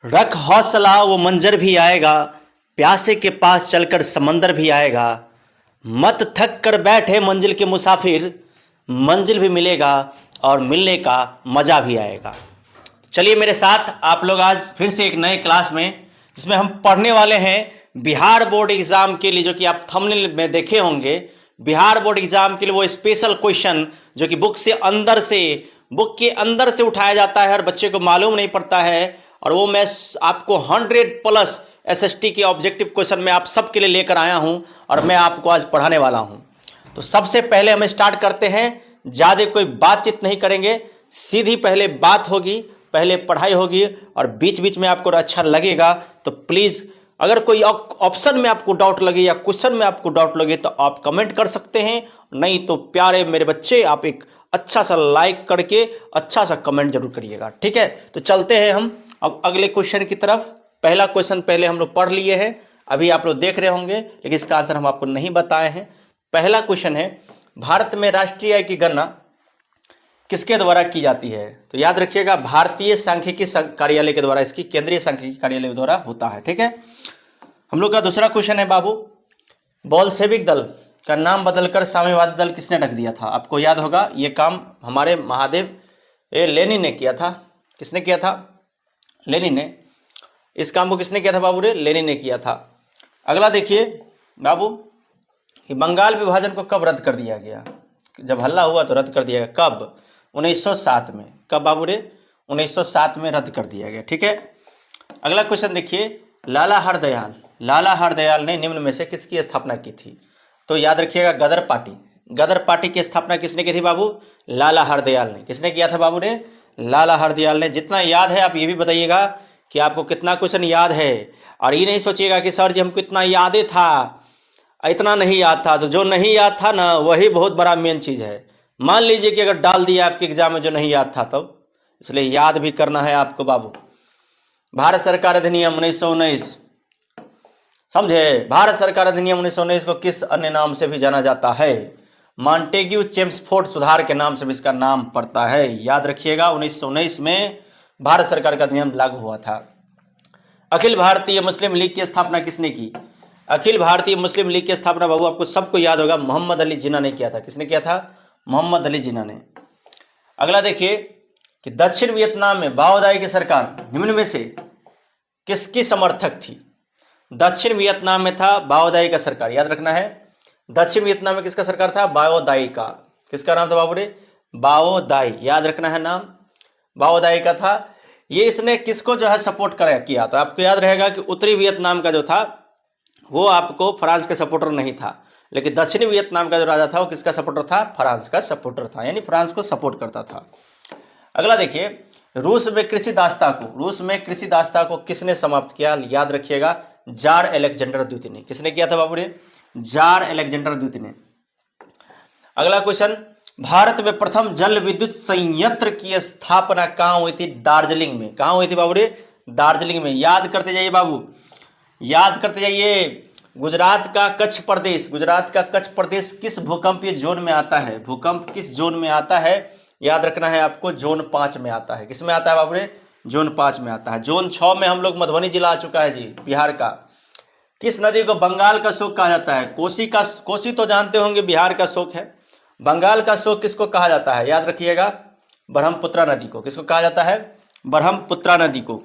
रख हौसला वो मंजर भी आएगा, प्यासे के पास चलकर समंदर भी आएगा। मत थक कर बैठे मंजिल के मुसाफिर, मंजिल भी मिलेगा और मिलने का मज़ा भी आएगा। चलिए मेरे साथ आप लोग आज फिर से एक नए क्लास में, जिसमें हम पढ़ने वाले हैं बिहार बोर्ड एग्ज़ाम के लिए, जो कि आप थंबनेल में देखे होंगे। बिहार बोर्ड एग्ज़ाम के लिए वो स्पेशल क्वेश्चन जो कि बुक के अंदर से उठाया जाता है, हर बच्चे को मालूम नहीं पड़ता है। और वो मैं आपको 100+ एसएसटी के ऑब्जेक्टिव क्वेश्चन में आप सबके लिए लेकर आया हूं और मैं आपको आज पढ़ाने वाला हूं। तो सबसे पहले हम स्टार्ट करते हैं। ज़्यादा कोई बातचीत नहीं करेंगे, सीधी पहले बात होगी, पहले पढ़ाई होगी और बीच बीच में आपको अच्छा लगेगा तो प्लीज़, अगर कोई ऑप्शन में आपको डाउट लगे या क्वेश्चन में आपको डाउट लगे तो आप कमेंट कर सकते हैं। नहीं तो प्यारे मेरे बच्चे, आप एक अच्छा सा लाइक करके अच्छा सा कमेंट जरूर करिएगा, ठीक है। तो चलते हैं हम अब अगले क्वेश्चन की तरफ। पहला क्वेश्चन पहले हम लोग पढ़ लिए हैं, अभी आप लोग देख रहे होंगे, लेकिन इसका आंसर हम आपको नहीं बताए हैं। पहला क्वेश्चन है, भारत में राष्ट्रीय आय की गणना किसके द्वारा की जाती है? तो याद रखिएगा, भारतीय सांख्यिकी कार्यालय के द्वारा, इसकी केंद्रीय सांख्यिकी कार्यालय द्वारा होता है, ठीक है। हम लोग का दूसरा क्वेश्चन है बाबू, बोल्शेविक दल का नाम बदलकर साम्यवादी दल किसने रख दिया था? आपको याद होगा, ये काम हमारे महादेव लेनिन ने किया था। किसने किया था? लेनिन ने। इस काम को किसने किया था बाबू रे? लेनिन ने किया था। अगला देखिए बाबू, कि बंगाल विभाजन को कब रद्द कर दिया गया? जब हल्ला हुआ तो रद्द कर दिया गया। कब? 1907 में। कब बाबू रे? 1907 में रद्द कर दिया गया, ठीक है। अगला क्वेश्चन देखिए, लाला हरदयाल ने निम्न में से किसकी स्थापना की थी? तो याद रखिएगा, गदर पार्टी की स्थापना किसने की थी बाबू? लाला हरदयाल ने। किसने किया था बाबू रे? लाला हरदयाल ने। जितना याद है आप ये भी बताइएगा कि आपको कितना क्वेश्चन याद है, और ये नहीं सोचिएगा कि सर जी हमको इतना याद था, इतना नहीं याद था। तो जो नहीं याद था ना, वही बहुत बड़ा मेन चीज़ है। मान लीजिए कि अगर डाल दिया आपके एग्जाम में जो नहीं याद था, तब इसलिए याद भी करना है आपको बाबू। भारत सरकार अधिनियम 1919, समझे? भारत सरकार अधिनियम 1919 को किस अन्य नाम से भी जाना जाता है? मॉन्टेग्यू चेम्सफोर्ड सुधार के नाम से भी इसका नाम पड़ता है। याद रखिएगा, 1919 में भारत सरकार का अधिनियम लागू हुआ था। अखिल भारतीय मुस्लिम लीग की स्थापना किसने की? अखिल भारतीय मुस्लिम लीग की स्थापना बाबू आपको सबको याद होगा, मोहम्मद अली जिन्ना ने किया था। किसने किया था? मोहम्मद अली जिन्ना ने। अगला देखिए कि दक्षिण वियतनाम में माओ दाई की सरकार निम्न में से किसकी समर्थक थी? दक्षिण वियतनाम में था माओ दाई का सरकार। याद रखना है, दक्षिण वियतनाम में किसका सरकार था? माओ दाई का। किसका नाम था बाबू रे? माओ दाई। याद रखना है नाम, माओ दाई का था। ये इसने किसको जो है सपोर्ट किया? तो आपको याद रहेगा कि उत्तरी वियतनाम का जो था वो आपको फ्रांस का सपोर्टर नहीं था, लेकिन दक्षिणी वियतनाम का जो राजा था वो किसका सपोर्टर था? फ्रांस का सपोर्टर था, यानी फ्रांस को सपोर्ट करता था। अगला देखिए, रूस में कृषि दास्ता को किसने समाप्त किया? याद रखिएगा, जार अलेक्जेंडर द्वितीय ने। किसने किया था बाबू रे? जार अलेक्जेंडर द्वितीय ने। अगला क्वेश्चन, भारत में प्रथम जल विद्युत संयंत्र की स्थापना कहाँ हुई थी? दार्जिलिंग में। कहाँ हुई थी बाबू रे? दार्जिलिंग में। याद करते जाइए बाबू, याद करते जाइए। गुजरात का कच्छ प्रदेश किस भूकंपीय जोन में आता है? भूकंप किस जोन में आता है? याद रखना है आपको, जोन 5 में आता है। किस में आता है बाबू रे? जोन 5 में आता है। जोन 6 में हम लोग मधुबनी जिला आ चुका है जी, बिहार का। किस नदी को बंगाल का शोक कहा जाता है? कोसी तो जानते होंगे बिहार का शोक है। बंगाल का शोक किसको कहा जाता है? याद रखिएगा, ब्रह्मपुत्रा नदी को। किसको कहा जाता है? ब्रह्मपुत्रा नदी को।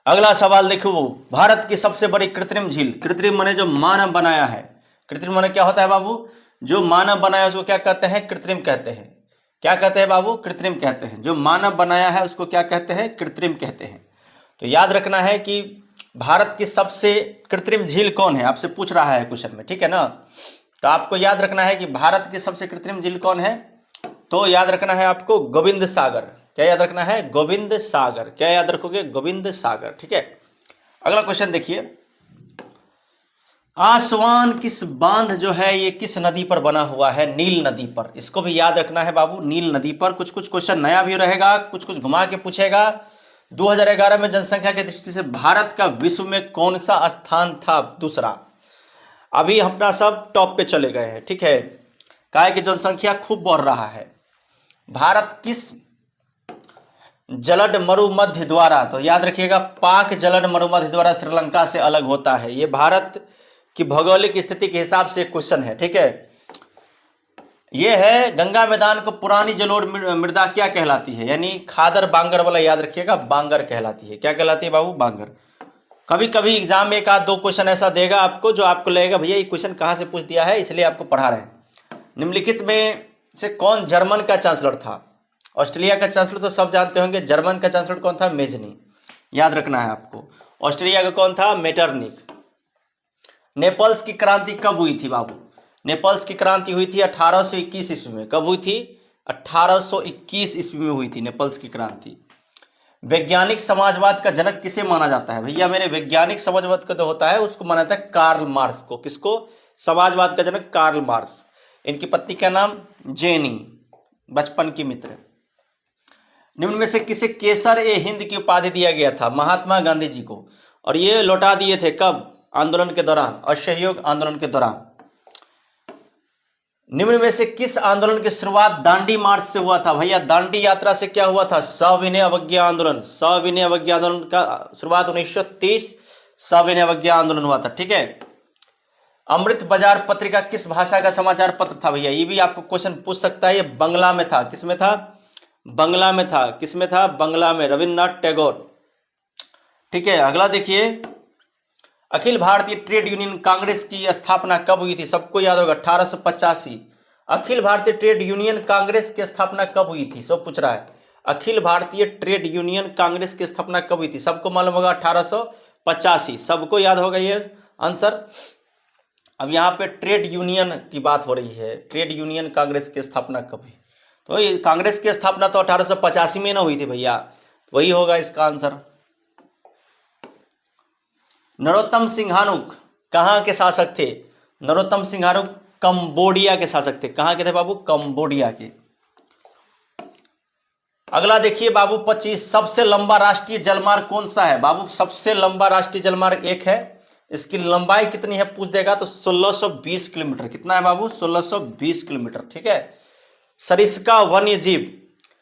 अगला सवाल देखो, भारत की सबसे बड़ी कृत्रिम झील, कृत्रिम माने जो मानव बनाया है। कृत्रिम माने क्या होता है बाबू? जो मानव बनाया उसको क्या कहते हैं? कृत्रिम कहते हैं। क्या कहते हैं बाबू? कृत्रिम कहते हैं। जो मानव बनाया है उसको क्या कहते हैं? कृत्रिम कहते हैं। तो याद रखना है कि भारत की सबसे कृत्रिम झील कौन है? आपसे पूछ रहा है क्वेश्चन में, ठीक है ना। तो आपको याद रखना है कि भारत की सबसे कृत्रिम झील कौन है? तो याद रखना है आपको गोविंद सागर। क्या याद रखना है? गोविंद सागर। क्या याद रखोगे? गोविंद सागर, ठीक है। अगला क्वेश्चन देखिए, आसवान किस बांध जो है ये किस नदी पर बना हुआ है? नील नदी पर। इसको भी याद रखना है बाबू, नील नदी पर। कुछ कुछ क्वेश्चन नया भी रहेगा, कुछ कुछ घुमा के पूछेगा। 2011 में जनसंख्या की दृष्टि से भारत का विश्व में कौन सा स्थान था? दूसरा। अभी अपना सब टॉप पे चले गए हैं, ठीक है। काहे कि जनसंख्या खूब बढ़ रहा है। भारत किस जलद मरुमध्य द्वारा, तो याद रखिएगा पाक जलद मरुमध्य द्वारा श्रीलंका से अलग होता है। ये भारत की भौगोलिक स्थिति के हिसाब से क्वेश्चन है, ठीक है। ये है गंगा मैदान को पुरानी जलोढ़ मृदा क्या कहलाती है, यानी खादर बांगर वाला याद रखिएगा, बांगर कहलाती है। क्या कहलाती है बाबू? बांगर। कभी कभी एग्जाम में एक आध दो क्वेश्चन ऐसा देगा आपको जो आपको लगेगा भैया ये क्वेश्चन कहाँ से पूछ दिया है, इसलिए आपको पढ़ा रहे हैं। निम्नलिखित में से कौन जर्मन का चांसलर था? ऑस्ट्रेलिया का चांसलर तो सब जानते होंगे, जर्मन का चांसलर कौन था? मेजनी, याद रखना है आपको। ऑस्ट्रेलिया का कौन था? मेटरनिक। नेपल्स की क्रांति कब हुई थी बाबू? नेपल्स की क्रांति हुई थी 1821 ईस्वी में। कब हुई थी? 1821 ईस्वी में हुई थी नेपल्स की क्रांति। वैज्ञानिक समाजवाद का जनक किसे माना जाता है? भैया मेरे वैज्ञानिक समाजवाद का जो होता है उसको माना जाता है कार्ल मार्क्स को। किसको? समाजवाद का जनक कार्ल मार्क्स। इनकी पत्नी का नाम जेनी, बचपन की मित्र। निम्न में से किसे केसर ए हिंद की उपाधि दिया गया था? महात्मा गांधी जी को। और ये लौटा दिए थे कब? आंदोलन के दौरान, असहयोग आंदोलन के दौरान। निम्न में से किस आंदोलन की शुरुआत दांडी मार्च से हुआ था? भैया दांडी यात्रा से क्या हुआ था? सविनय अवज्ञा आंदोलन। सविनय अवज्ञा आंदोलन का शुरुआत 1930 सविनय अवज्ञा आंदोलन हुआ था, ठीक है। अमृत बाजार पत्रिका किस भाषा का समाचार पत्र था? भैया ये भी आपको क्वेश्चन पूछ सकता है। ये बंगला में था। किस में था? बंगला में था। किस में था? बंगला में, रविन्द्रनाथ टैगोर, ठीक है। अगला देखिए, अखिल भारतीय ट्रेड यूनियन कांग्रेस की स्थापना कब हुई थी? सबको याद होगा 1885। अखिल भारतीय ट्रेड यूनियन कांग्रेस की स्थापना कब हुई थी? सब पूछ रहा है। अखिल भारतीय ट्रेड यूनियन कांग्रेस की स्थापना कब हुई थी? सबको मालूम होगा 1885। सबको याद होगा ये आंसर। अब यहाँ पे ट्रेड यूनियन की बात हो रही है, ट्रेड यूनियन कांग्रेस की स्थापना कब हुई? तो ये कांग्रेस की स्थापना तो 1885 में ना हुई थी भैया, वही होगा इसका आंसर। नरोत्तम सिंहानुक कहाँ के शासक थे? नरोत्तम सिंहानुक कंबोडिया के शासक थे। कहाँ के थे बाबू? कंबोडिया के। अगला देखिए बाबू 25, सबसे लंबा राष्ट्रीय जलमार्ग कौन सा है? बाबू सबसे लंबा राष्ट्रीय जलमार्ग एक है, इसकी लंबाई कितनी है पूछ देगा तो 1620 किलोमीटर। कितना है बाबू? 1620 किलोमीटर, ठीक है। सरिस्का वन्य जीव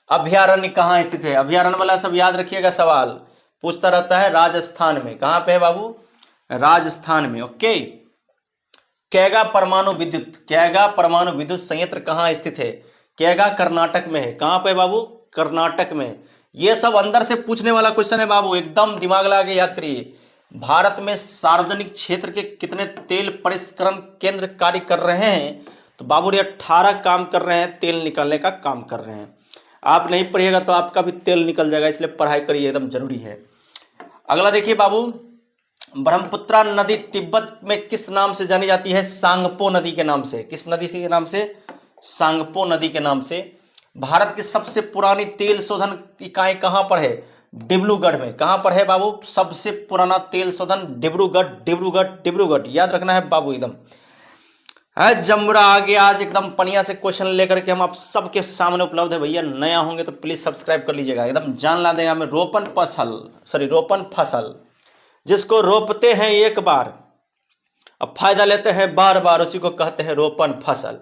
अभ्यारण्य कहाँ स्थित है? अभ्यारण्य वाला सब याद रखिएगा, सवाल पूछता रहता है। राजस्थान में। कहाँ पे है बाबू? राजस्थान में, ओके। कैगा परमाणु विद्युत, कैगा परमाणु विद्युत संयंत्र कहाँ स्थित है? कैगा कर्नाटक में है। कहाँ पे बाबू? कर्नाटक में। ये सब अंदर से पूछने वाला क्वेश्चन है बाबू, एकदम दिमाग लगा के याद करिए। भारत में सार्वजनिक क्षेत्र के कितने तेल परिष्करण केंद्र कार्य कर रहे हैं? तो बाबू रे 18 काम कर रहे हैं, तेल निकालने का काम कर रहे हैं। आप नहीं पढ़िएगा तो आपका भी तेल निकल जाएगा, इसलिए पढ़ाई करिए, एकदम जरूरी है। अगला देखिए बाबू, ब्रह्मपुत्रा नदी तिब्बत में किस नाम से जानी जाती है? सांगपो नदी के नाम से। किस नदी के नाम से? सांगपो नदी के नाम से। भारत की सबसे पुरानी तेल शोधन इकाई कहां पर है? डिब्रूगढ़ में। कहां पर है बाबू? सबसे पुराना तेल शोधन डिब्रूगढ़, डिब्रूगढ़, डिब्रूगढ़, याद रखना है बाबू एकदम। है जमुरा आगे आज एकदम पनिया से क्वेश्चन लेकर के हम आप सबके सामने उपलब्ध है भैया। नया होंगे तो प्लीज सब्सक्राइब कर लीजिएगा, एकदम जान ला देगा। हमें रोपन फसल जिसको रोपते हैं एक बार अब फायदा लेते हैं बार बार, उसी को कहते हैं रोपन फसल।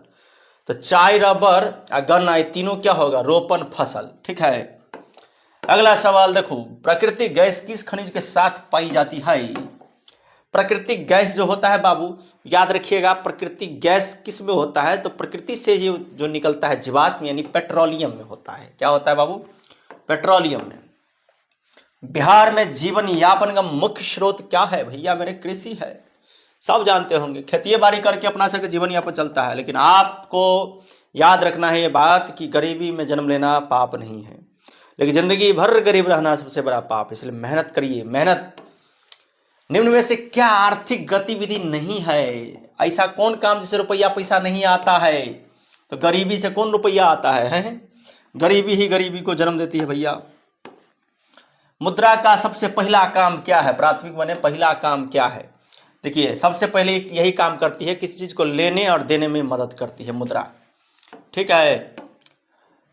तो चाय, रबर और गन्ना, ये तीनों क्या होगा? रोपन फसल, ठीक है। अगला सवाल देखो, प्राकृतिक गैस किस खनिज के साथ पाई जाती है? प्राकृतिक गैस जो होता है बाबू, याद रखिएगा, प्राकृतिक गैस किस में होता है? तो प्रकृति से जो निकलता है जीवाश्म, यानी पेट्रोलियम में होता है। क्या होता है बाबू? पेट्रोलियम में। बिहार में जीवन यापन का मुख्य स्रोत क्या है? भैया मेरे कृषि है, सब जानते होंगे, खेती बाड़ी करके अपना सबका जीवन यापन चलता है। लेकिन आपको याद रखना है ये बात कि गरीबी में जन्म लेना पाप नहीं है, लेकिन जिंदगी भर गरीब रहना सबसे बड़ा पाप। इसलिए मेहनत करिए, मेहनत। निम्न में से क्या आर्थिक गतिविधि नहीं है? ऐसा कौन काम जिससे रुपया पैसा नहीं आता है? तो गरीबी से कौन रुपया आता है? गरीबी ही गरीबी को जन्म देती है भैया। मुद्रा का सबसे पहला काम क्या है? प्राथमिक बने पहला काम क्या है? देखिए सबसे पहले यही काम करती है, किसी चीज को लेने और देने में मदद करती है मुद्रा, ठीक है।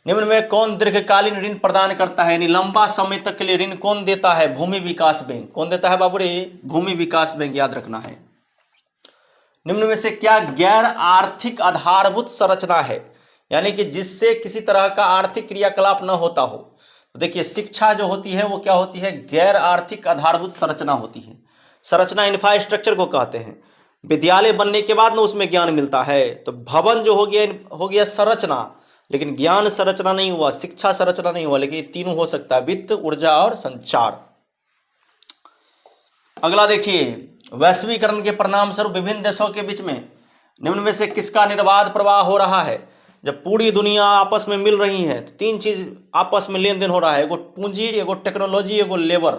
निम्न में कौन दीर्घकालीन ऋण प्रदान करता है, यानी लंबा समय तक के लिए ऋण कौन देता है? भूमि विकास बैंक। कौन देता है बाबू रे? भूमि विकास बैंक, याद रखना है। निम्न में से क्या गैर आर्थिक आधारभूत संरचना है, यानी कि जिससे किसी तरह का आर्थिक क्रियाकलाप न होता हो? तो देखिए शिक्षा जो होती है वो क्या होती है, गैर आर्थिक आधारभूत संरचना होती है। संरचना इंफ्रास्ट्रक्चर को कहते हैं। विद्यालय बनने के बाद ना उसमें ज्ञान मिलता है। तो भवन जो हो गया संरचना, लेकिन ज्ञान संरचना नहीं हुआ, शिक्षा संरचना नहीं हुआ, लेकिन ये तीनों हो सकता है, वित्त, ऊर्जा और संचार। अगला देखिए, वैश्वीकरण के परिणाम स्वरूप विभिन्न देशों के बीच में निम्न में से किसका निर्बाध प्रवाह हो रहा है। जब पूरी दुनिया आपस में मिल रही है तो तीन चीज आपस में लेन देन हो रहा है, एगो पूंजी, एगो टेक्नोलॉजी, एगो लेबर।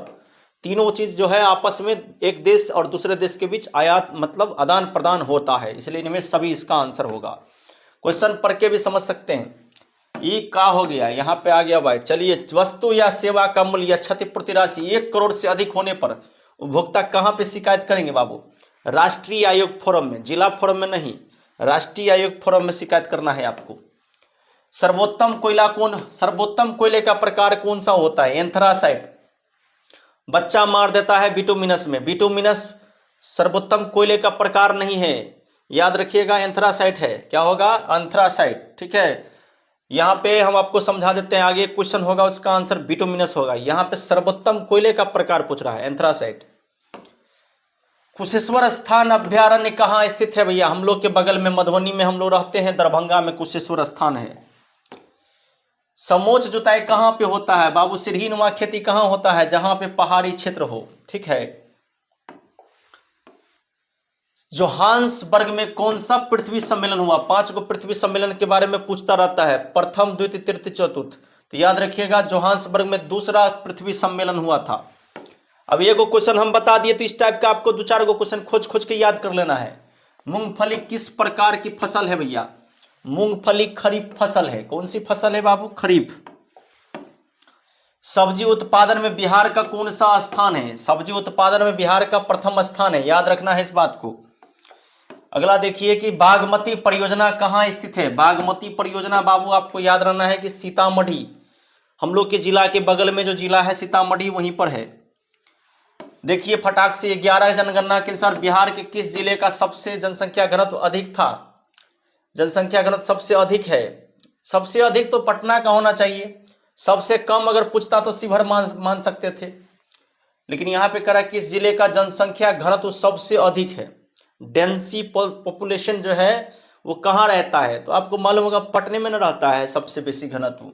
तीनों चीज जो है आपस में एक देश और दूसरे देश के बीच आयात मतलब आदान प्रदान होता है, इसलिए इनमें सभी इसका आंसर होगा। क्वेश्चन पढ़ के भी समझ सकते हैं। ये का हो गया, यहाँ पे आ गया भाई। चलिए, वस्तु या सेवा का मूल्य या क्षतिपूर्ति राशि 1 करोड़ से अधिक होने पर उपभोक्ता कहाँ पे शिकायत करेंगे बाबू, राष्ट्रीय आयोग फोरम में, जिला फोरम में नहीं, राष्ट्रीय आयोग फोरम में शिकायत करना है आपको। सर्वोत्तम कोयले का प्रकार कौन सा होता है, एंथ्रासाइट। बच्चा मार देता है बिटुमिनस में, बिटुमिनस सर्वोत्तम कोयले का प्रकार नहीं है, याद रखिएगा, एंथ्रासाइट है। क्या होगा, एंथ्रासाइट, ठीक है। यहाँ पे हम आपको समझा देते हैं, आगे क्वेश्चन होगा उसका आंसर बिटुमिनस होगा। यहाँ पे सर्वोत्तम कोयले का प्रकार पूछ रहा है, एंथ्रासाइट। कुशेश्वर स्थान अभ्यारण्य कहाँ स्थित है भैया, हम लोग के बगल में मधुबनी में हम लोग रहते हैं, दरभंगा में कुशेश्वर स्थान है। समोच्च जुताई कहाँ पे होता है बाबू, सीढ़ीनुमा खेती कहाँ होता है, जहां पे पहाड़ी क्षेत्र हो, ठीक है। जोहान्सबर्ग में कौन सा पृथ्वी सम्मेलन हुआ, 5 गो पृथ्वी सम्मेलन के बारे में पूछता रहता है, प्रथम, द्वितीय, तृतीय, चतुर्थ। तो याद रखिएगा, जोहान्सबर्ग में दूसरा पृथ्वी सम्मेलन हुआ था। अब ये क्वेश्चन हम बता दिए, तो इस टाइप का आपको 2-4 गो क्वेश्चन खोज के याद कर लेना है। मूंगफली किस प्रकार की फसल है भैया, मूंगफली खरीफ फसल है। कौन सी फसल है बाबू, खरीफ। सब्जी उत्पादन में बिहार का कौन सा स्थान है, सब्जी उत्पादन में बिहार का प्रथम स्थान है, याद रखना है इस बात को। अगला देखिए कि बागमती परियोजना कहाँ स्थित है, बागमती परियोजना बाबू आपको याद रहना है कि सीतामढ़ी, हम लोग के जिला के बगल में जो जिला है सीतामढ़ी, वहीं पर है। देखिए फटाक से, 11 जनगणना के अनुसार बिहार के किस जिले का सबसे जनसंख्या घनत्व अधिक था, जनसंख्या घनत्व सबसे अधिक है। सबसे अधिक तो पटना का होना चाहिए, सबसे कम अगर पूछता तो शिवहर मान सकते थे, लेकिन यहाँ पे करा किस जिले का जनसंख्या घनत्व सबसे अधिक है, डेंसी पॉपुलेशन जो है वो कहाँ रहता है, तो आपको मालूम होगा पटने में न रहता है सबसे बेसी घनत्व।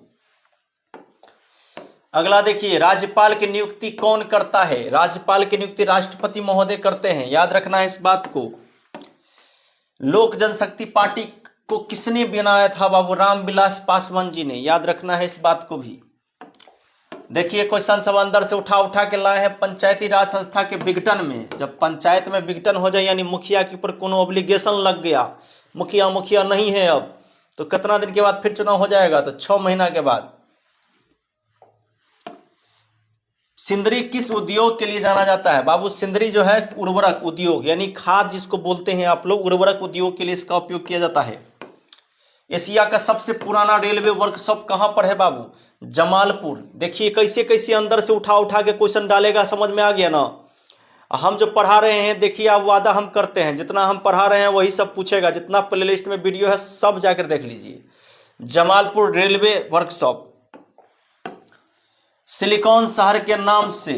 अगला देखिए, राज्यपाल की नियुक्ति कौन करता है, राज्यपाल की नियुक्ति राष्ट्रपति महोदय करते हैं, याद रखना है इस बात को। लोक जनशक्ति पार्टी को किसने बनाया था बाबू, रामविलास पासवान जी ने, याद रखना है इस बात को भी। देखिए क्वेश्चन सब अंदर से उठा के लाए हैं। पंचायती राज संस्था के विघटन में, जब पंचायत में विघटन हो जाए यानी मुखिया के ऊपर कोनो ऑब्लिगेशन लग गया, मुखिया नहीं है अब, तो कितना दिन के बाद फिर चुनाव हो जाएगा, तो 6 महीना के बाद। सिंदरी किस उद्योग के लिए जाना जाता है बाबू, सिंदरी जो है उर्वरक उद्योग यानी खाद जिसको बोलते हैं आप लोग, उर्वरक उद्योग के लिए इसका उपयोग किया जाता है। एशिया का सबसे पुराना रेलवे वर्कशॉप कहां पर है बाबू, जमालपुर। देखिए कैसे कैसे अंदर से उठा के क्वेश्चन डालेगा, समझ में आ गया ना। हम जो पढ़ा रहे हैं, देखिए आप, वादा हम करते हैं जितना हम पढ़ा रहे हैं वही सब पूछेगा, जितना प्लेलिस्ट में वीडियो है सब जाकर देख लीजिए। Jamalpur railway workshop. सिलिकॉन शहर के नाम से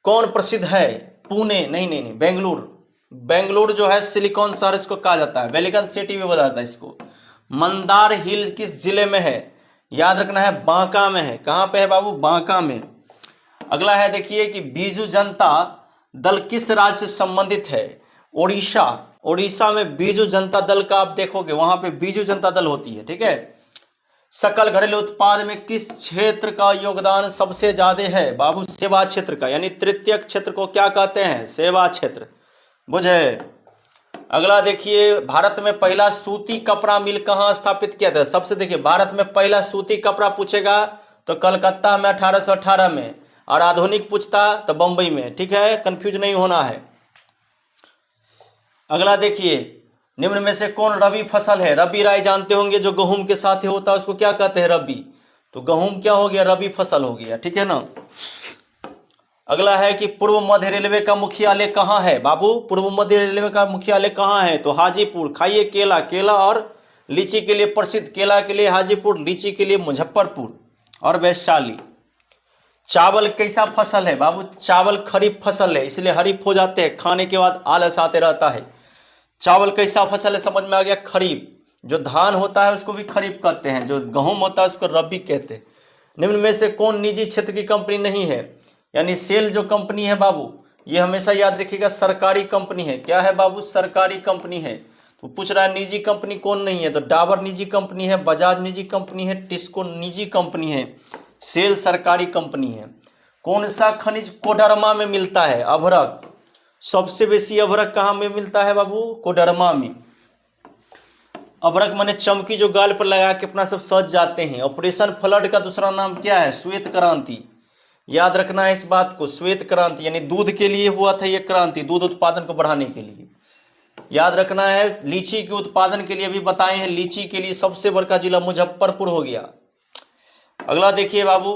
कौन प्रसिद्ध है, पुणे, नहीं, बेंगलुरु जो है सिलिकॉन शहर इसको कहा जाता है, वेलिगन सिटी भी बोला जाता है इसको। मंदार हिल किस जिले में है, याद रखना है बांका में है। कहां पे है बाबू, बांका में। अगला है देखिए कि बीजू जनता दल किस राज्य से संबंधित है, ओडिशा में बीजू जनता दल का आप देखोगे वहां पे बीजू जनता दल होती है, ठीक है। सकल घरेलू उत्पाद में किस क्षेत्र का योगदान सबसे ज्यादा है बाबू, सेवा क्षेत्र का, यानी तृतीयक क्षेत्र को क्या कहते हैं, सेवा क्षेत्र, बुझे। अगला देखिए, भारत में पहला सूती कपड़ा मिल कहां स्थापित किया था, सबसे देखिए भारत में पहला सूती कपड़ा पूछेगा तो कलकत्ता में 1818 में, और आधुनिक पूछता तो बंबई में, ठीक है, कंफ्यूज नहीं होना है। अगला देखिए, निम्न में से कौन रबी फसल है, रबी राई जानते होंगे जो गेहूं के साथ ही होता है उसको क्या कहते हैं, रबी। तो गेहूं क्या हो गया, रबी फसल हो गया, ठीक है ना। अगला है कि पूर्व मध्य रेलवे का मुख्यालय कहाँ है बाबू, पूर्व मध्य रेलवे का मुख्यालय कहाँ है, तो हाजीपुर। खाइए केला और लीची के लिए प्रसिद्ध, केला के लिए हाजीपुर, लीची के लिए मुजफ्फरपुर और वैशाली। चावल कैसा फसल है बाबू? चावल खरीफ फसल है, इसलिए हरीफ हो जाते हैं, खाने के बाद आलस आते रहता है। चावल कैसा फसल है समझ में आ गया? खरीफ। जो धान होता है उसको भी खरीफ कहते हैं, जो गेहूं होता है उसको रबी कहते हैं। निम्न में से कौन निजी क्षेत्र की कंपनी नहीं है? यानी सेल जो कंपनी है बाबू, ये हमेशा याद रखिएगा सरकारी कंपनी है। क्या है बाबू? सरकारी कंपनी है। तो पूछ रहा है निजी कंपनी कौन नहीं है, तो डाबर निजी कंपनी है, बजाज निजी कंपनी है, टिस्को निजी कंपनी है, सेल सरकारी कंपनी है। कौन सा खनिज कोडरमा में मिलता है? अभ्रक। सबसे बेसी अभ्रक कहाँ में मिलता है बाबू? कोडरमा में। अभ्रक माने चमकी, जो गाल पर लगा के अपना सब सज जाते हैं। ऑपरेशन फ्लड का दूसरा नाम क्या है? श्वेत क्रांति। याद रखना है इस बात को, श्वेत क्रांति यानी दूध के लिए हुआ था ये क्रांति, दूध उत्पादन को बढ़ाने के लिए। याद रखना है लीची के उत्पादन के लिए भी बताए हैं, लीची के लिए सबसे बड़का जिला मुजफ्फरपुर हो गया। अगला देखिए बाबू,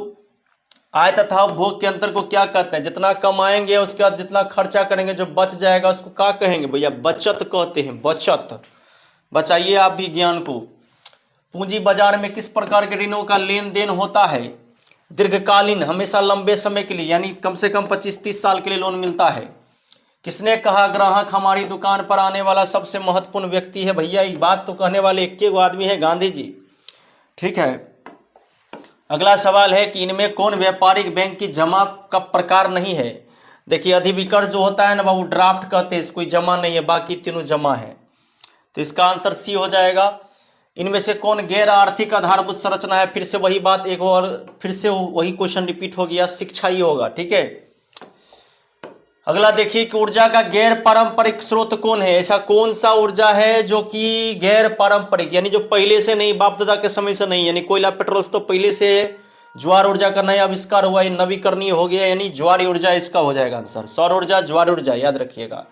आय तथा उपभोग के अंतर को क्या कहते हैं? जितना कमाएंगे उसके बाद जितना खर्चा करेंगे जो बच जाएगा उसको क्या कहेंगे भैया? बचत कहते हैं, बचत। बचाइए आप भी ज्ञान को। पूंजी बाजार में किस प्रकार के ऋणों का लेन देन होता है? दीर्घकालीन, हमेशा लंबे समय के लिए, यानी कम से कम 25-30 साल के लिए लोन मिलता है। किसने कहा ग्राहक हमारी दुकान पर आने वाला सबसे महत्वपूर्ण व्यक्ति है? भैया ये बात तो कहने वाले एक ही आदमी है, गांधी जी। ठीक है। अगला सवाल है कि इनमें कौन व्यापारिक बैंक की जमा का प्रकार नहीं है? देखिए अधिविकर्ष जो होता है ना बाबू, ड्राफ्ट कहते हैं, कोई जमा नहीं है, बाकी तीनों जमा है। तो इसका आंसर सी हो जाएगा। इनमें से कौन गैर आर्थिक आधारभूत संरचना है? फिर से वही बात, एक और फिर से वही क्वेश्चन रिपीट हो गया, शिक्षा ही होगा। ठीक है। अगला देखिए कि ऊर्जा का गैर पारंपरिक स्रोत कौन है? ऐसा कौन सा ऊर्जा है जो कि गैर पारंपरिक, यानी जो पहले से नहीं, बाप दादा के समय से नहीं, यानी कोयला पेट्रोल तो पहले से है। ज्वार ऊर्जा का नया आविष्कार हुआ, ये नवीकरणीय हो गया, यानी ज्वार ऊर्जा इसका हो जाएगा आंसर। सौर ऊर्जा, ज्वार ऊर्जा, याद रखिएगा।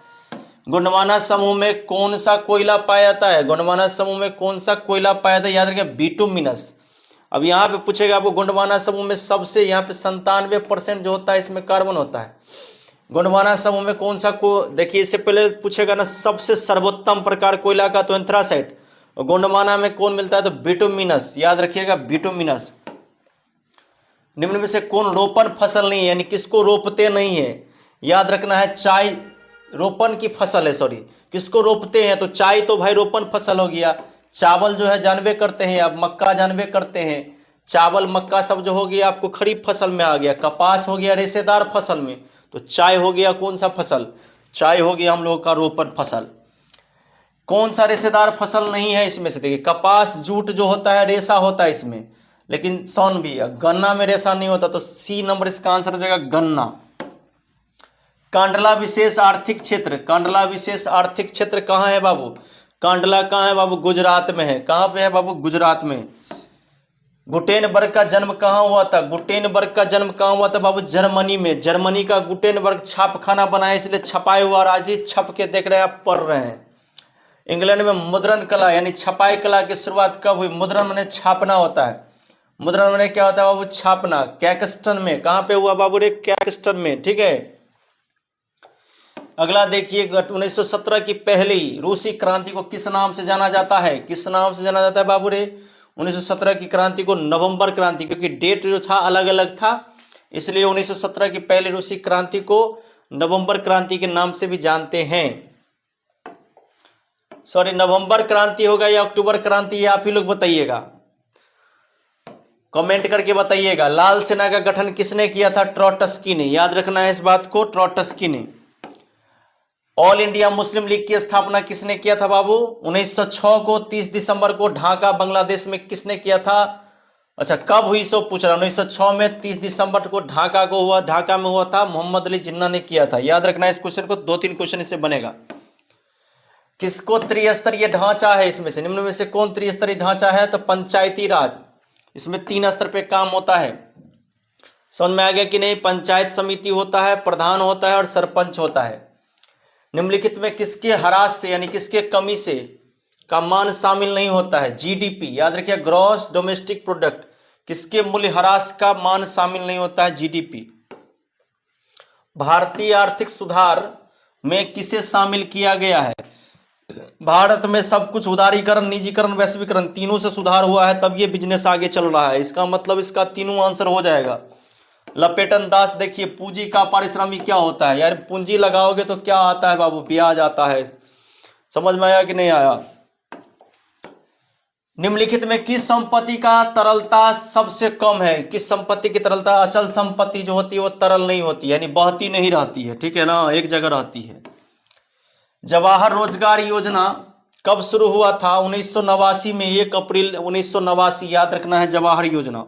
गोंडवाना समूह में कौन सा कोयला पाया जाता है? गोंडवाना समूह में कौन सा कोयला पाया जाता है? याद रखिए बिटुमिनस। अब यहाँ पे पूछेगा आपको गोंडवाना समूह में सबसे, यहाँ पे 97% जो होता है इसमें कार्बन होता है। गोंडवाना समूह में कौन सा को, देखिए इससे पहले पूछेगा ना सबसे सर्वोत्तम प्रकार कोयला का, तो एंथ्रासाइट। और गोंडवाना में कौन मिलता है? तो बिटुमिनस, याद रखिएगा बिटुमिनस। निम्न में से कौन रोपण फसल नहीं है, यानी किसको रोपते नहीं है? याद रखना है चाय रोपण की फसल है, सॉरी, किसको रोपते हैं? तो चाय तो भाई रोपण फसल हो गया। चावल जो है जानबे करते हैं आप, मक्का जानबे करते हैं, चावल मक्का सब जो हो गया आपको खरीफ फसल में आ गया। कपास हो गया रेशेदार फसल में, तो चाय हो गया कौन सा फसल? चाय हो गया हम लोगों का रोपण फसल। कौन सा रेशेदार फसल नहीं है इसमें से? देखिए कपास, जूट जो होता है रेशा होता है इसमें, लेकिन सौन भी है। गन्ना में रेशा नहीं होता, तो सी नंबर इसका आंसर हो जाएगा गन्ना। कांडला विशेष आर्थिक क्षेत्र, कांडला विशेष आर्थिक क्षेत्र कहाँ है बाबू? कांडला कहाँ है बाबू? गुजरात में है। कहाँ पे है बाबू? गुजरात में। गुटेनबर्ग का जन्म कहाँ हुआ था? गुटेनबर्ग का जन्म कहाँ हुआ था बाबू? जर्मनी में। जर्मनी का गुटेनबर्ग छापखाना बनाया, इसलिए छपाए हुआ आज ही छप के देख रहे हैं आप, पढ़ रहे हैं। इंग्लैंड में मुद्रण कला यानी छपाई कला की शुरुआत कब हुई? मुद्रण माने छापना होता है, मुद्रण माने क्या होता है बाबू? छापना। कैक्सटन में। कहाँ पे हुआ बाबू रे? कैक्सटन में। ठीक है। अगला देखिए 1917 की पहली रूसी क्रांति को किस नाम से जाना जाता है? किस नाम से जाना जाता है बाबू रे? 1917 की क्रांति को नवंबर क्रांति, क्योंकि डेट जो था अलग अलग था, इसलिए 1917 की पहली रूसी क्रांति को नवंबर क्रांति के नाम से भी जानते हैं। सॉरी, नवंबर क्रांति होगा या अक्टूबर क्रांति, ये आप ही लोग बताइएगा, कमेंट करके बताइएगा। लाल सेना का गठन किसने किया था? ट्रॉटस्की ने। याद रखना है इस बात को, ट्रॉटस्की ने। ऑल इंडिया मुस्लिम लीग की स्थापना किसने किया था बाबू? 1906 को 30 दिसंबर को ढाका बांग्लादेश में किसने किया था? अच्छा कब हुई सो पूछ रहा। 1906 में 30 दिसंबर को ढाका को हुआ, ढाका में हुआ था, मोहम्मद अली जिन्ना ने किया था। याद रखना है इस क्वेश्चन को, 2-3 क्वेश्चन इससे बनेगा। किसको त्रिस्तरीय ढांचा है इसमें से? निम्न में से कौन त्रिस्तरीय ढांचा है? तो पंचायती राज। इसमें 3 स्तर पे काम होता है। समझ में आ गया कि नहीं? पंचायत समिति होता है, प्रधान होता है और सरपंच होता है। निम्नलिखित में किसके ह्रास से यानी किसके कमी से का मान शामिल नहीं होता है? जीडीपी। याद रखिए ग्रॉस डोमेस्टिक प्रोडक्ट, किसके मूल्य ह्रास का मान शामिल नहीं होता है? जीडीपी। भारतीय आर्थिक सुधार में किसे शामिल किया गया है? भारत में सब कुछ उदारीकरण, निजीकरण, वैश्वीकरण तीनों से सुधार हुआ है, तब ये बिजनेस आगे चल रहा है। इसका मतलब इसका तीनों आंसर हो जाएगा। लपेटन दास देखिए, पूंजी का पारिश्रमिक क्या होता है यार, पूंजी लगाओगे तो क्या आता है बाबू, ब्याज आता है। समझ में आया कि नहीं आया। निम्नलिखित में किस संपत्ति का तरलता सबसे कम है, किस संपत्ति की तरलता, अचल संपत्ति जो होती है वो तरल नहीं होती, यानी बहती नहीं रहती है, ठीक है ना, एक जगह रहती है। जवाहर रोजगार योजना कब शुरू हुआ था, 1989 में, 1 अप्रैल 1989, याद रखना है, जवाहर योजना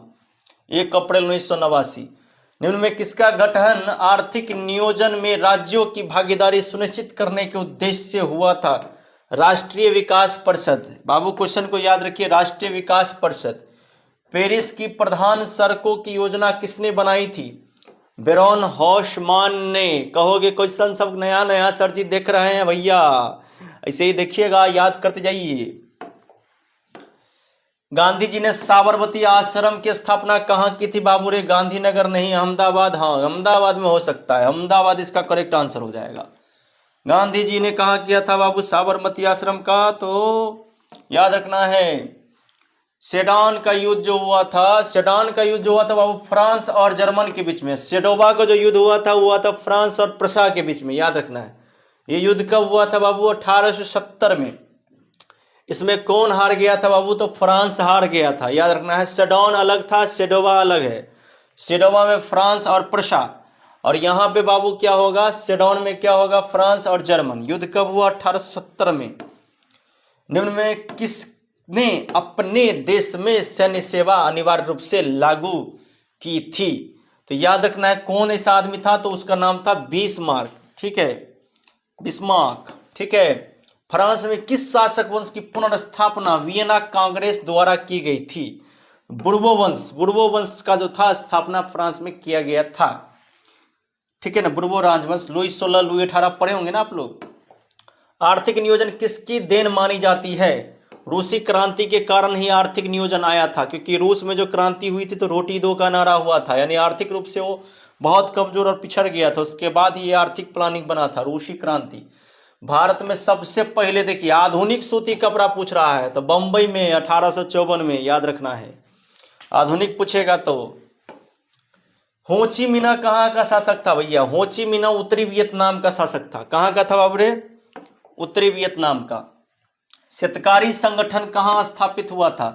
1 अप्रैल 1989। निम्न में किसका गठन आर्थिक नियोजन में राज्यों की भागीदारी सुनिश्चित करने के उद्देश्य से हुआ था, राष्ट्रीय विकास परिषद। बाबू क्वेश्चन को याद रखिए, राष्ट्रीय विकास परिषद। पेरिस की प्रधान सड़कों की योजना किसने बनाई थी, बेरोन हॉशमान ने। कहोगे क्वेश्चन सब नया नया सर जी देख रहे हैं भैया, ऐसे ही देखिएगा, याद करते जाइए। गांधी जी ने साबरमती आश्रम की स्थापना कहाँ की थी बाबू रे, गांधीनगर नहीं, अहमदाबाद। हाँ, अहमदाबाद में हो सकता है, अहमदाबाद इसका करेक्ट आंसर हो जाएगा। गांधी जी ने कहा किया था बाबू साबरमती आश्रम का, तो याद रखना है सेडान का युद्ध जो हुआ था, सेडान का युद्ध जो हुआ था बाबू फ्रांस और जर्मन के बीच में। सेडोवा का जो युद्ध हुआ था फ्रांस और प्रशा के बीच में, याद रखना है। ये युद्ध कब हुआ था बाबू, 1870 में। इसमें कौन हार गया था बाबू, तो फ्रांस हार गया था, याद रखना है। सेडोन अलग था, सेडोवा अलग है। सेडोवा में फ्रांस और प्रशा, और यहाँ पे बाबू क्या होगा, सेडोन में क्या होगा, फ्रांस और जर्मन। युद्ध कब हुआ, 1870 में। निम्न में किसने अपने देश में सैन्य सेवा अनिवार्य रूप से लागू की थी, तो याद रखना है कौन ऐसा आदमी था, तो उसका नाम था बिस्मार्क, ठीक है, बिस्मार्क, ठीक है। फ्रांस में किस शासक वंश की पुनर्स्थापना वियना कांग्रेस द्वारा की गई थी, बुर्बो वंश, बुर्बो वंश का जो था स्थापना फ्रांस में किया गया था, ठीक है ना, बुर्बो राजवंश। लुई 16 लुई 18 पढ़े होंगे ना आप लोग। आर्थिक नियोजन किसकी देन मानी जाती है, रूसी क्रांति के कारण ही आर्थिक नियोजन आया था, क्योंकि रूस में जो क्रांति हुई थी तो रोटी दो का नारा हुआ था, यानी आर्थिक रूप से वो बहुत कमजोर और पिछड़ गया था, उसके बाद ही ये आर्थिक प्लानिंग बना था, रूसी क्रांति। भारत में सबसे पहले देखिए आधुनिक सूती कपड़ा पूछ रहा है, तो बंबई में 1854 में, याद रखना है, आधुनिक पूछेगा तो। होची मिन्ह कहाँ का शासक था भैया, होची मिन्ह उत्तरी वियतनाम का शासक था। कहाँ का था बाबरे, उत्तरी वियतनाम का। शेतकारी संगठन कहाँ स्थापित हुआ था,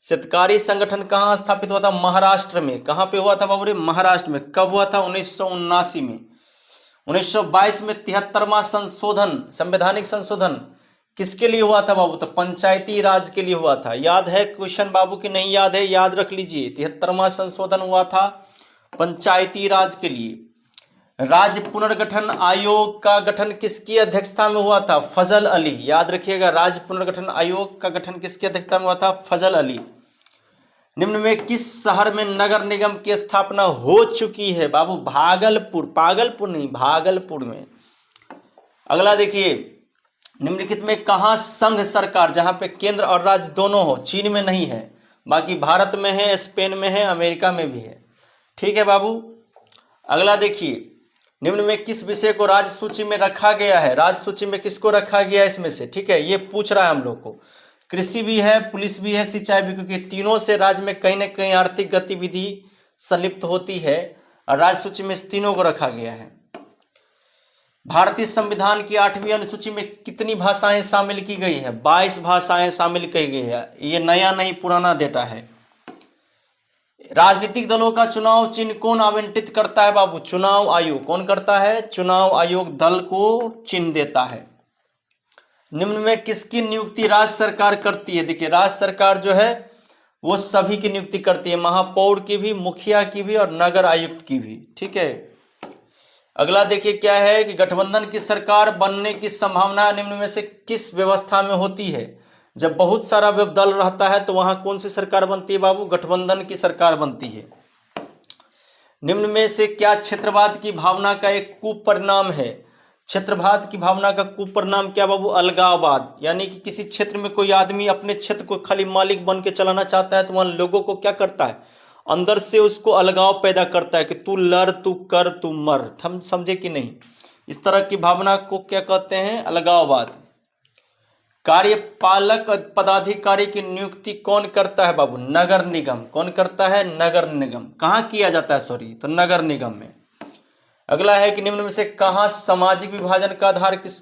शेतकारी संगठन कहाँ स्थापित हुआ था, महाराष्ट्र में। कहाँ पे हुआ था बाबूरे, महाराष्ट्र में। कब हुआ था, 1979 में। 1922 में 73वां संशोधन, संवैधानिक संशोधन किसके लिए हुआ था बाबू, तो पंचायती राज के लिए हुआ था। याद है क्वेश्चन बाबू की नहीं याद है, याद रख लीजिए, 73वां संशोधन हुआ था पंचायती राज के लिए। राज्य पुनर्गठन आयोग का गठन किसकी अध्यक्षता में हुआ था, फजल अली। याद रखिएगा, राज्य पुनर्गठन आयोग का गठन किसकी अध्यक्षता में हुआ था, फजल अली। निम्न में किस शहर में नगर निगम की स्थापना हो चुकी है बाबू, भागलपुर, पागलपुर नहीं, भागलपुर में। अगला देखिए, निम्नलिखित में कहां संघ सरकार, जहां पे केंद्र और राज्य दोनों हो, चीन में नहीं है, बाकी भारत में है, स्पेन में है, अमेरिका में भी है, ठीक है बाबू। अगला देखिए, निम्न में किस विषय को राज्य सूची में रखा गया है, राज्य सूची में किसको रखा गया है इसमें से, ठीक है, ये पूछ रहा है हम लोग को। कृषि भी है, पुलिस भी है, सिंचाई भी, क्योंकि तीनों से राज्य में कहीं ना कहीं आर्थिक गतिविधि संलिप्त होती है, और राज्य सूची में इस तीनों को रखा गया है। भारतीय संविधान की 8वीं अनुसूची में कितनी भाषाएं शामिल की गई है, 22 भाषाएं शामिल की गई है, ये नया नहीं पुराना डेटा है। राजनीतिक दलों का चुनाव चिन्ह कौन आवंटित करता है बाबू, चुनाव आयोग। कौन करता है, चुनाव आयोग दल को चिन्ह देता है। निम्न में किसकी नियुक्ति राज्य सरकार करती है, देखिए राज्य सरकार जो है वो सभी की नियुक्ति करती है, महापौर की भी, मुखिया की भी, और नगर आयुक्त की भी, ठीक है। अगला देखिए क्या है कि गठबंधन की सरकार बनने की संभावना निम्न में से किस व्यवस्था में होती है, जब बहुत सारा दल रहता है तो वहां कौन सी सरकार बनती है बाबू, गठबंधन की सरकार बनती है। निम्न में से क्या क्षेत्रवाद की भावना का एक कुपरिणाम है, क्षेत्रवाद की भावना का कुपरिणाम क्या बाबू, अलगाववाद। यानी कि किसी क्षेत्र में कोई आदमी अपने क्षेत्र को खाली मालिक बन के चलाना चाहता है, तो वहां लोगों को क्या करता है, अंदर से उसको अलगाव पैदा करता है कि तू लड़, तू कर, तू मर। हम समझे कि नहीं, इस तरह की भावना को क्या कहते हैं, अलगाववाद। कार्यपालक पदाधिकारी की नियुक्ति कौन करता है बाबू? नगर निगम। कौन करता है? नगर निगम। कहाँ किया जाता है? सॉरी, तो नगर निगम में। अगला है कि निम्न में से कहाँ सामाजिक विभाजन का आधार किस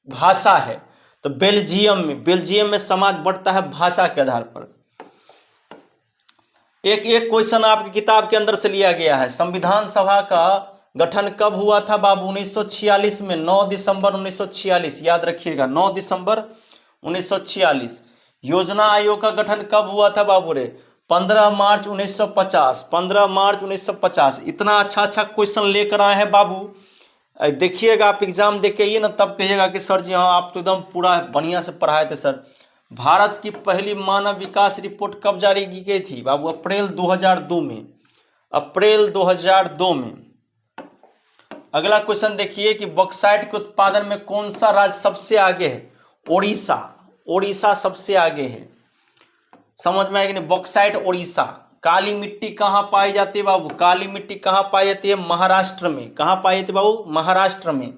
भाषा है? तो बेल्जियम में। बेल्जियम में समाज बढ़ता है भाषा के आधार पर। एक एक क्वेश्चन आपकी किताब के अंदर से लिया गया है। संविधान सभा का गठन कब हुआ था बाबू? 1946 में, 9 दिसंबर 1946। याद रखिएगा, 9 दिसंबर 1946। योजना आयोग का गठन कब हुआ था बाबू रे? 15 मार्च 1950। 15 मार्च 1950। इतना अच्छा अच्छा क्वेश्चन लेकर आए हैं बाबू। देखिएगा, आप एग्जाम देख के आइए ना, तब कहिएगा कि सर जी हाँ आप तो एकदम पूरा बढ़िया से पढ़ाए थे सर। भारत की पहली मानव विकास रिपोर्ट कब जारी की गई थी बाबू? अप्रैल 2002 में। अप्रैल 2002 में। अगला क्वेश्चन देखिए कि बॉक्साइट के उत्पादन में कौन सा राज्य सबसे आगे है? ओडिशा। ओडिशा सबसे आगे है। समझ में आएगी नहीं? बॉक्साइट, ओडिशा। काली मिट्टी कहाँ पाई जाती है बाबू? काली मिट्टी कहाँ पाई जाती है? महाराष्ट्र में। कहाँ पाई जाती है बाबू? महाराष्ट्र में।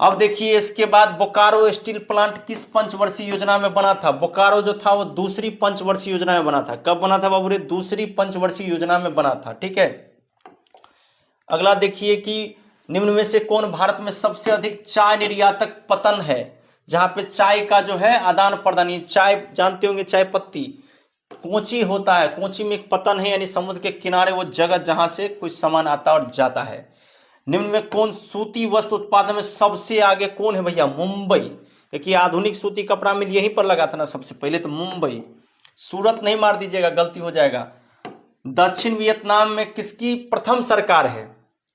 अब देखिए इसके बाद बोकारो स्टील प्लांट किस पंचवर्षीय योजना में बना था? बोकारो जो था वो दूसरी पंचवर्षीय योजना में बना था। कब बना था बाबू रे? दूसरी पंचवर्षीय योजना में बना था। ठीक है। अगला देखिए कि निम्न में से कौन भारत में सबसे अधिक चाय निर्यातक पत्तन है? जहां पे चाय का जो है आदान प्रदान, चाय जानते होंगे, चाय पत्ती कोची होता है। कोची में एक पतन है, यानी समुद्र के किनारे वो जगह जहां से कोई सामान आता और जाता है। निम्न में कौन सूती वस्त्र उत्पादन में सबसे आगे कौन है भैया? मुंबई। क्योंकि आधुनिक सूती कपड़ा मिल यहीं पर लगा था ना सबसे पहले, तो मुंबई। सूरत नहीं मार दीजिएगा, गलती हो जाएगा। दक्षिण वियतनाम में किसकी प्रथम सरकार है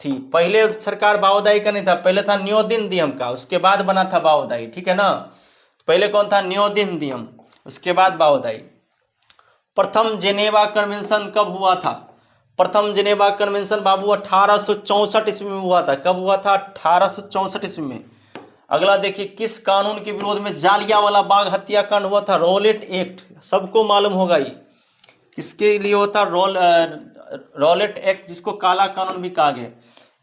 थी? पहले सरकार बाओदाई का नहीं था, पहले था न्यो दिन दियम का, उसके बाद बना था बाओदाई। ठीक है ना? पहले कौन था? न्यो दिन दियम, उसके बाद बाओदाई। प्रथम जेनेवा कन्वेंशन कब हुआ था? प्रथम जेनेवा कन्वेंशन बाबू 1864 ईस्वी में हुआ था। कब हुआ था? 1864 ईस्वी में। अगला देखिए, किस कानून के विरोध में जालियांवाला बाग हत्याकांड हुआ था? Rowlatt act. सबको मालूम होगा ये किसके लिए होता? रॉलेट एक्ट, जिसको काला कानून भी कहा गया।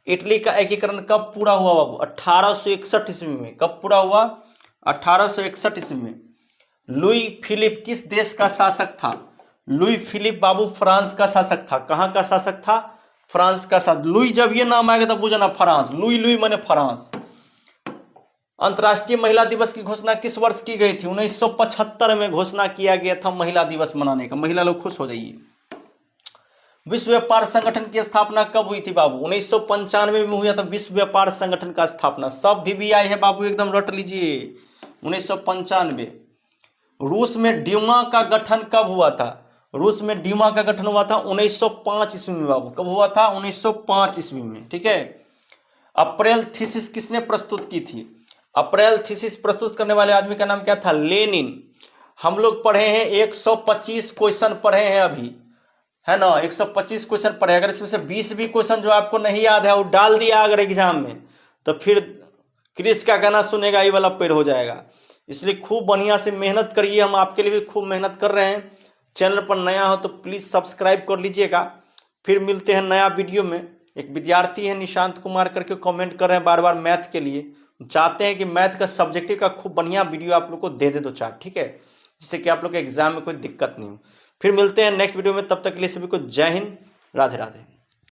इटली का एकीकरण कब पूरा हुआ बाबू? 1861 ईस्वी में। कब पूरा हुआ? 1861 ईस्वी में। लुई फिलिप किस देश का शासक था? लुई फिलिप बाबू फ्रांस का शासक था। कहां का शासक था? फ्रांस का शासक। लुई जब ये नाम आएगा तब बुझना फ्रांस। लुई लुई माने फ्रांस। अंतर्राष्ट्रीय महिला दिवस की घोषणा किस वर्ष की गई थी? 1975 में घोषणा किया गया था महिला दिवस मनाने का। महिला लोग खुश हो जाइए। विश्व व्यापार संगठन की स्थापना कब हुई थी बाबू? 1995 में हुआ था विश्व व्यापार संगठन का स्थापना। सब VVI है बाबू, एकदम रट लीजिए। 1995। रूस में ड्यूमा का गठन कब हुआ था? रूस में ड्यूमा का गठन हुआ था 1905 ईस्वी में बाबू। कब हुआ था? 1905 ईस्वी में। ठीक है। अप्रैल थीसिस किसने प्रस्तुत की थी? अप्रैल थीसिस प्रस्तुत करने वाले आदमी का नाम क्या था? लेनिन। हम लोग पढ़े हैं 125 क्वेश्चन पढ़े हैं अभी, है ना? 125 क्वेश्चन पढ़े। अगर इसमें से 20 भी क्वेश्चन जो आपको नहीं याद है वो डाल दिया अगर एग्जाम में, तो फिर क्रिस का गाना सुनेगा ये वाला पेड़ हो जाएगा। इसलिए खूब बढ़िया से मेहनत करिए। हम आपके लिए भी खूब मेहनत कर रहे हैं। चैनल पर नया हो तो प्लीज़ सब्सक्राइब कर लीजिएगा। फिर मिलते हैं नया वीडियो में। एक विद्यार्थी है निशांत कुमार करके कमेंट कर रहे हैं बार बार मैथ के लिए, चाहते हैं कि मैथ का सब्जेक्टिव का खूब बढ़िया वीडियो आप लोग को दे दे 2-4, ठीक है, जिससे कि आप लोग के एग्जाम में कोई दिक्कत नहीं हो। फिर मिलते हैं नेक्स्ट वीडियो में, तब तक के लिए सभी को जय हिंद, राधे राधे।